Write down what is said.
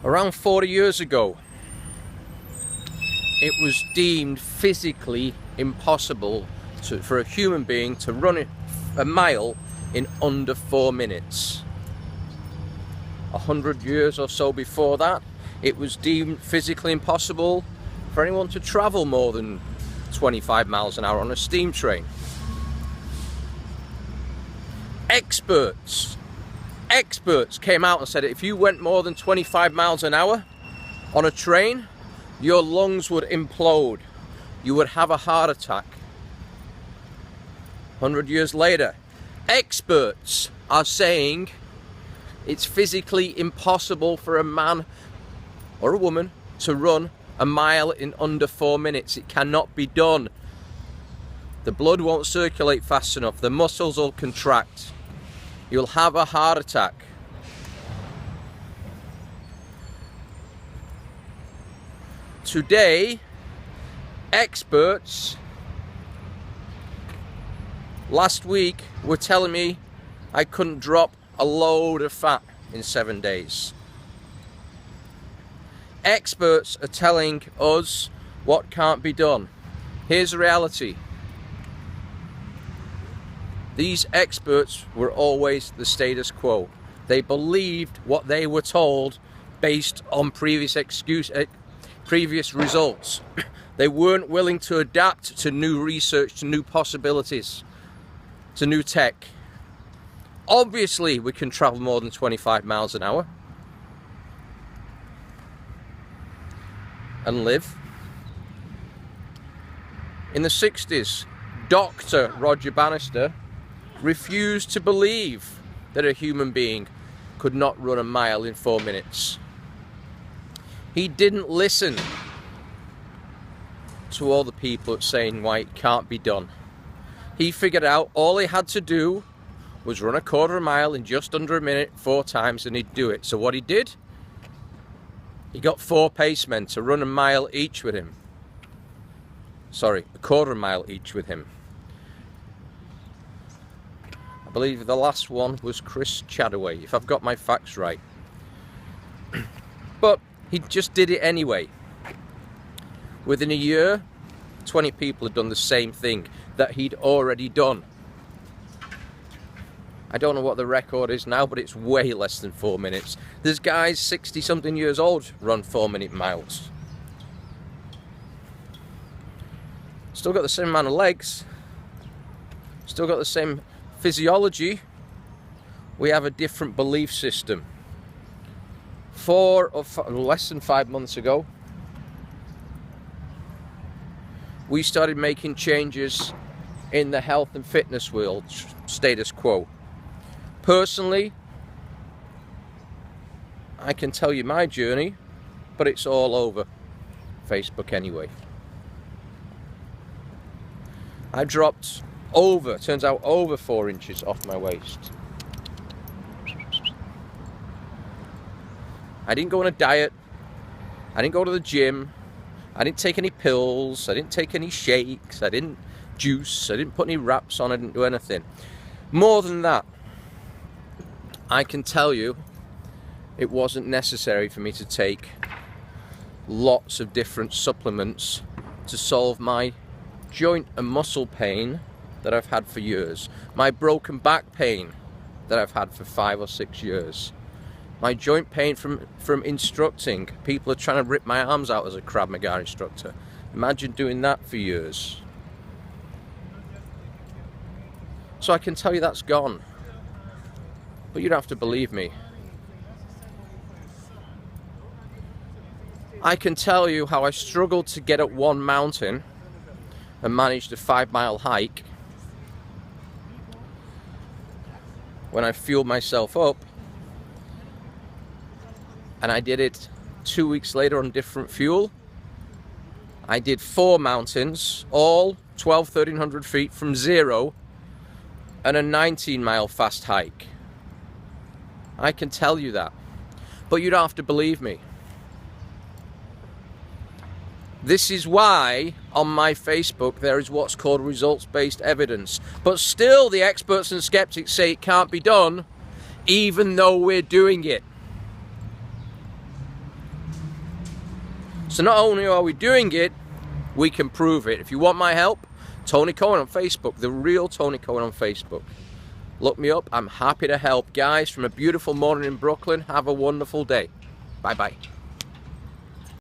Around 40 years ago, it was deemed physically impossible for a human being to run a mile in under 4 minutes. 100 years or so before that, it was deemed physically impossible for anyone to travel more than 25 miles an hour on a steam train. Experts came out and said if you went more than 25 miles an hour on a train, your lungs would implode. You would have a heart attack. 100 years later, experts are saying it's physically impossible for a man or a woman to run a mile in under 4 minutes. It cannot be done. The blood won't circulate fast enough. The muscles will contract. You'll have a heart attack. Today, experts last week were telling me I couldn't drop a load of fat in 7 days. Experts are telling us what can't be done. Here's the reality. These experts were always the status quo. They believed what they were told based on previous results. They weren't willing to adapt to new research, to new possibilities, to new tech. Obviously, we can travel more than 25 miles an hour and live. In the 60s, Dr. Roger Bannister refused to believe that a human being could not run a mile in 4 minutes. He didn't listen to all the people saying why it can't be done. He figured out all he had to do was run a quarter of a mile in just under a minute 4 times and he'd do it. So what he did, he got 4 pacemen to run a mile each with him. Sorry, a quarter of a mile each with him. I believe the last one was Chris Chadaway, if I've got my facts right. But he just did it anyway. Within a year, 20 people had done the same thing that he'd already done. I don't know what the record is now, but it's way less than 4 minutes. There's guys 60 something years old run 4-minute miles. Still got the same amount of legs. Still got the same physiology. We have a different belief system. Less than 5 months ago, we started making changes in the health and fitness world status quo. Personally, I can tell you my journey, but it's all over Facebook anyway. I dropped turns out over 4 inches off my waist. I didn't go on a diet. I didn't go to the gym. I didn't take any pills. I didn't take any shakes. I didn't juice. I didn't put any wraps on. I didn't do anything. More than that, I can tell you it wasn't necessary for me to take lots of different supplements to solve my joint and muscle pain that I've had for years, my broken back pain that I've had for 5 or 6 years, my joint pain from instructing. People are trying to rip my arms out as a Krav Maga instructor. Imagine doing that for years. So I can tell you that's gone, but you don't have to believe me. I can tell you how I struggled to get up one mountain and managed a 5-mile hike. When I fueled myself up, and I did it 2 weeks later on different fuel. I did 4 mountains, all 1,300 feet from zero, and a 19-mile fast hike. I can tell you that, but you don't have to believe me. This is why on my Facebook there is what's called results-based evidence. But still the experts and skeptics say it can't be done, even though we're doing it. So not only are we doing it, we can prove it. If you want my help, Tony Cohen on Facebook, The Real Tony Cohen on Facebook. Look me up. I'm happy to help. Guys, from a beautiful morning in Brooklyn, have a wonderful day. Bye-bye.